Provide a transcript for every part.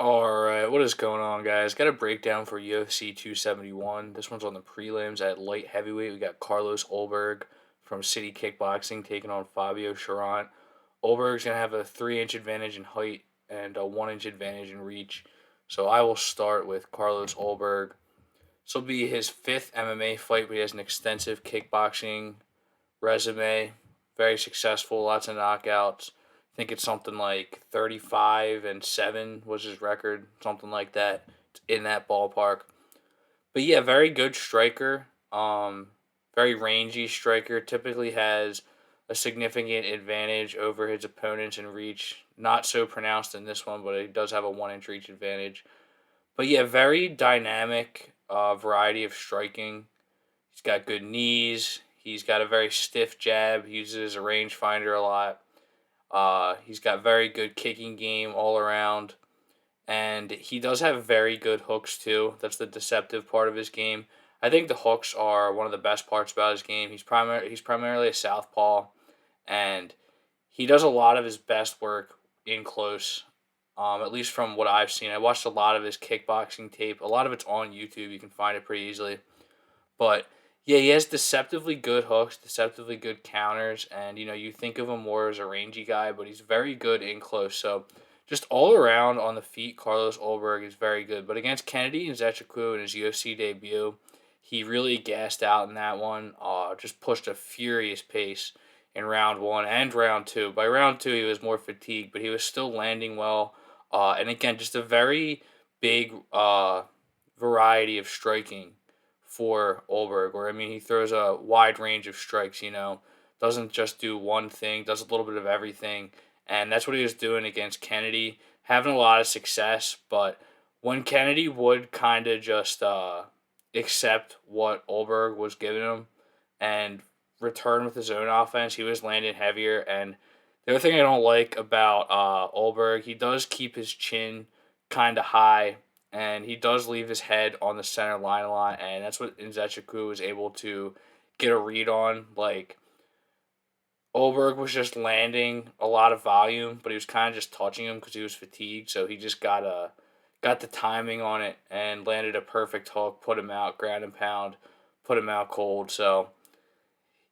Alright, what is going on, guys? Got a breakdown for UFC 271. This one's on the prelims at light heavyweight. We got Carlos Ulberg from City Kickboxing taking on Fabio Cherant. Ulberg's going to have a 3-inch advantage in height and a 1-inch advantage in reach. So I will start with Carlos Ulberg. This will be his fifth MMA fight, but he has an extensive kickboxing resume. Very successful, lots of knockouts. I think it's something like 35-7 was his record, something like that. It's in that ballpark. But yeah, very good striker. Very rangy striker. Typically has a significant advantage over his opponents in reach. Not so pronounced in this one, but he does have a 1-inch reach advantage. But yeah, very dynamic variety of striking. He's got good knees. He's got a very stiff jab. He uses a rangefinder a lot. He's got very good kicking game all around. And he does have very good hooks too. That's the deceptive part of his game. I think the hooks are one of the best parts about his game. He's primarily a southpaw, and he does a lot of his best work in close. At least from what I've seen, I watched a lot of his kickboxing tape. A lot of it's on YouTube. You can find it pretty easily. But yeah, he has deceptively good hooks, deceptively good counters, and you think of him more as a rangy guy, but he's very good in close. So just all around on the feet, Carlos Ulberg is very good. But against Kennedy and Zechiku in his UFC debut, he really gassed out in that one. Just pushed a furious pace in round one and round two. By round two, he was more fatigued, but he was still landing well. And again, just a very big variety of striking for Ulberg, where I mean he throws a wide range of strikes. Doesn't just do one thing, does a little bit of everything, and that's what he was doing against Kennedy, having a lot of success. But when Kennedy would kind of just accept what Ulberg was giving him and return with his own offense, he was landing heavier. And the other thing I don't like about Ulberg, he does keep his chin kind of high, and he does leave his head on the center line a lot, and that's what Nzechiku was able to get a read on. Like, Ulberg was just landing a lot of volume, but he was kind of just touching him because he was fatigued, so he just got the timing on it and landed a perfect hook, put him out, ground and pound, put him out cold. So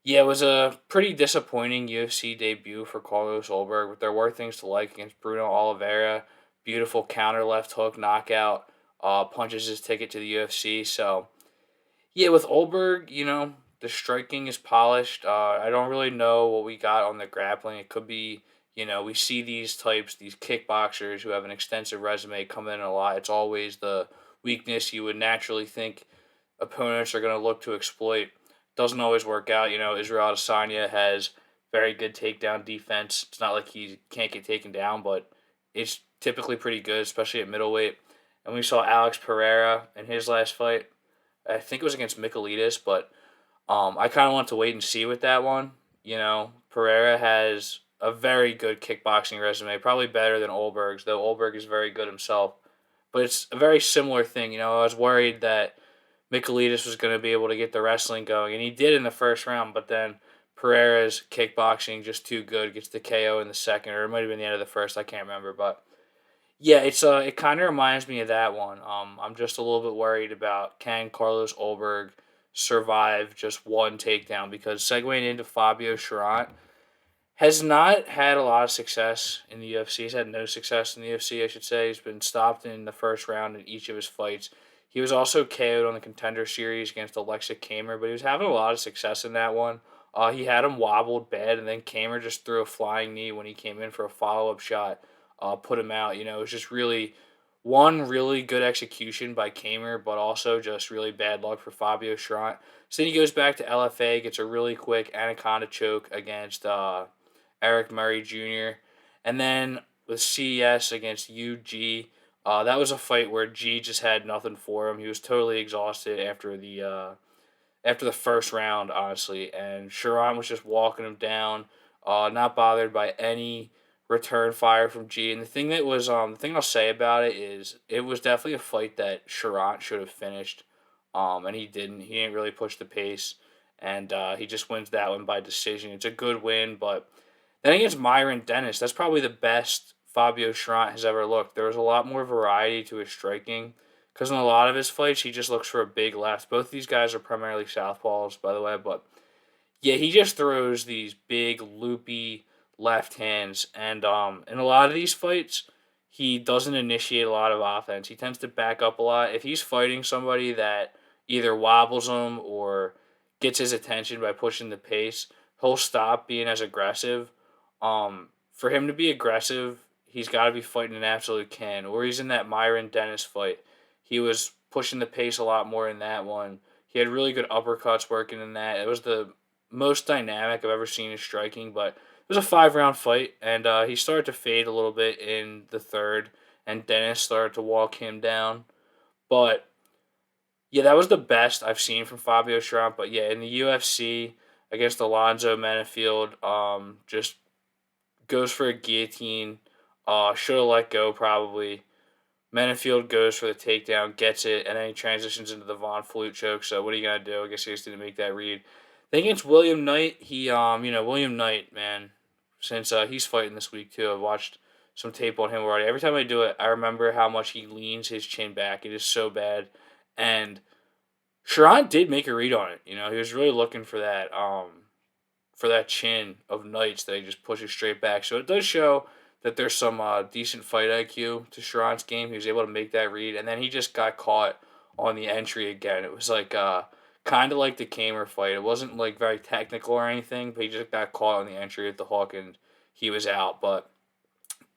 yeah, it was a pretty disappointing UFC debut for Carlos Ulberg, but there were things to like against Bruno Oliveira. Beautiful counter left hook knockout, punches his ticket to the UFC. So yeah, with Ulberg, the striking is polished. I don't really know what we got on the grappling. It could be, we see these kickboxers who have an extensive resume come in a lot. It's always the weakness you would naturally think opponents are going to look to exploit. Doesn't always work out. Israel Adesanya has very good takedown defense. It's not like he can't get taken down, but it's typically pretty good, especially at middleweight. And we saw Alex Pereira in his last fight. I think it was against Michaelides, but I kind of want to wait and see with that one. Pereira has a very good kickboxing resume, probably better than Ulberg's, though Ulberg is very good himself. But it's a very similar thing. I was worried that Michaelides was going to be able to get the wrestling going, and he did in the first round, but then Pereira's kickboxing just too good, gets the KO in the second, or it might have been the end of the first, I can't remember, but yeah, it kind of reminds me of that one. I'm just a little bit worried about can Carlos Ulberg survive just one takedown, because segueing into Fabio Cherant has not had a lot of success in the UFC. He's had no success in the UFC, I should say. He's been stopped in the first round in each of his fights. He was also KO'd on the Contender Series against Alexa Kamer, but he was having a lot of success in that one. He had him wobbled bad, and then Kamer just threw a flying knee when he came in for a follow-up shot, put him out. It was just really one really good execution by Kamer, but also just really bad luck for Fabio Cherant. So then he goes back to LFA, gets a really quick anaconda choke against Eric Murray Jr. And then with CES against UG, that was a fight where G just had nothing for him. He was totally exhausted after the first round, honestly, and Cherant was just walking him down, not bothered by any return fire from G. And the thing I'll say about it is it was definitely a fight that Cherant should have finished, and he didn't. He didn't really push the pace, and he just wins that one by decision. It's a good win, but then against Myron Dennis, that's probably the best Fabio Cherant has ever looked. There was a lot more variety to his striking because in a lot of his fights, he just looks for a big left. Both these guys are primarily southpaws, by the way, but yeah, he just throws these big loopy left hands, and in a lot of these fights, he doesn't initiate a lot of offense. He tends to back up a lot. If he's fighting somebody that either wobbles him or gets his attention by pushing the pace, he'll stop being as aggressive. For him to be aggressive, he's got to be fighting an absolute can. Or he's in that Myron Dennis fight. He was pushing the pace a lot more in that one. He had really good uppercuts working in that. It was the most dynamic I've ever seen in striking, but it was a 5 round fight, and he started to fade a little bit in the third, and Dennis started to walk him down. But yeah, that was the best I've seen from Fabio Cherant. But yeah, in the UFC against Alonzo Menafield, just goes for a guillotine. Should have let go probably. Menafield goes for the takedown, gets it, and then he transitions into the Von Flute choke. So what are you gonna do? I guess he just didn't make that read. Then against William Knight, William Knight, man, since he's fighting this week too, I've watched some tape on him already. Every time I do it, I remember how much he leans his chin back. It is so bad, and Sharon did make a read on it. He was really looking for that chin of Knights that he just pushes straight back. So it does show that there's some decent fight IQ to Sharon's game. He was able to make that read, and then he just got caught on the entry again. It was like kind of like the Kamer fight. It wasn't like very technical or anything, but he just got caught on the entry at the hook, and he was out. But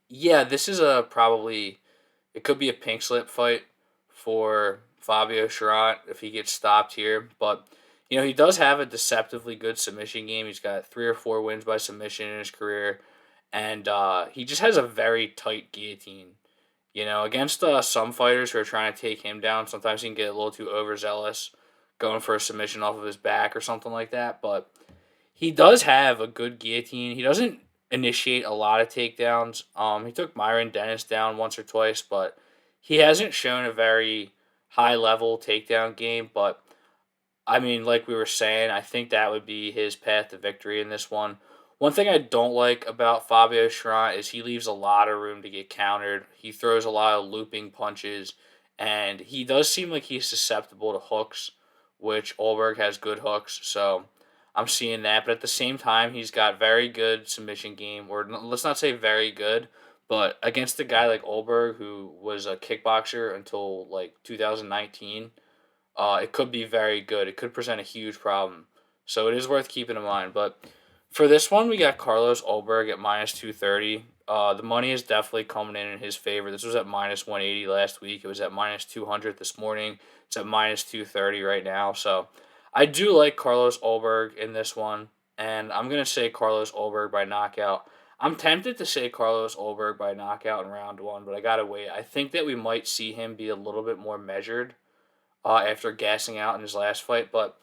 yeah, this is a probably it could be a pink slip fight for Fabio Cherant if he gets stopped here. But he does have a deceptively good submission game. He's got 3 or 4 wins by submission in his career, and he just has a very tight guillotine. Against some fighters who are trying to take him down, sometimes he can get a little too overzealous, going for a submission off of his back or something like that. But he does have a good guillotine. He doesn't initiate a lot of takedowns. He took Myron Dennis down once or twice, but he hasn't shown a very high level takedown game. But I mean, like we were saying, I think that would be his path to victory in this one. One thing I don't like about Fabio Cherant is he leaves a lot of room to get countered. He throws a lot of looping punches, and he does seem like he's susceptible to hooks, which Ulberg has good hooks. So I'm seeing that. But at the same time, he's got very good submission game, or let's not say very good, but against a guy like Ulberg, who was a kickboxer until like 2019, it could be very good. It could present a huge problem. So it is worth keeping in mind. But for this one, we got Carlos Ulberg at -230. The money is definitely coming in his favor. This was at -180 last week. It was at -200 this morning. It's at -230 right now. So I do like Carlos Ulberg in this one. And I'm going to say Carlos Ulberg by knockout. I'm tempted to say Carlos Ulberg by knockout in round one, but I got to wait. I think that we might see him be a little bit more measured after gassing out in his last fight. But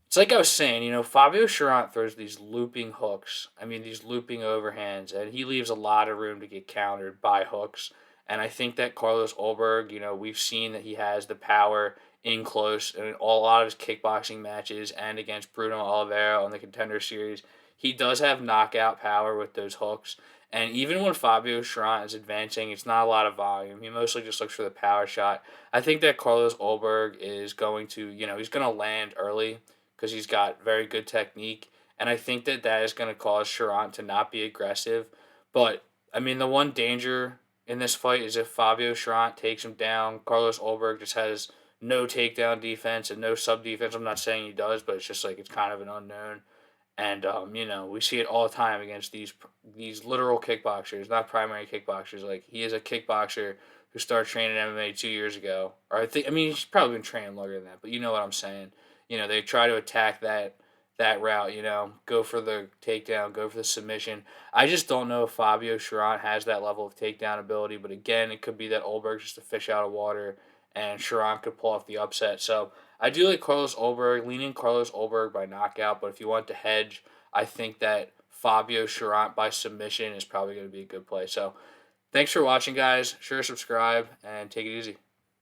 it's like I was saying, Fabio Cherant throws these looping hooks. I mean, these looping overhands, and he leaves a lot of room to get countered by hooks. And I think that Carlos Ulberg, we've seen that he has the power in close in a lot of his kickboxing matches and against Bruno Oliveira on the Contender Series. He does have knockout power with those hooks. And even when Fabio Cherant is advancing, it's not a lot of volume. He mostly just looks for the power shot. I think that Carlos Ulberg is going to, he's going to land early because he's got very good technique. And I think that that is going to cause Cherant to not be aggressive. But, I mean, the one danger in this fight is if Fabio Cherant takes him down, Carlos Ulberg just has no takedown defense and no sub defense. I'm not saying he does, but it's just like it's kind of an unknown. And we see it all the time against these literal kickboxers, not primary kickboxers. Like he is a kickboxer who started training MMA 2 years ago, or I mean he's probably been training longer than that, but you know what I'm saying. They try to attack that route. Go for the takedown, go for the submission. I just don't know if Fabio Cherant has that level of takedown ability, but again, it could be that Ulberg's just a fish out of water, and Cherant could pull off the upset. So I do like Carlos Ulberg, leaning Carlos Ulberg by knockout, but if you want to hedge, I think that Fabio Cherant by submission is probably going to be a good play. So thanks for watching, guys. Sure, subscribe, and take it easy.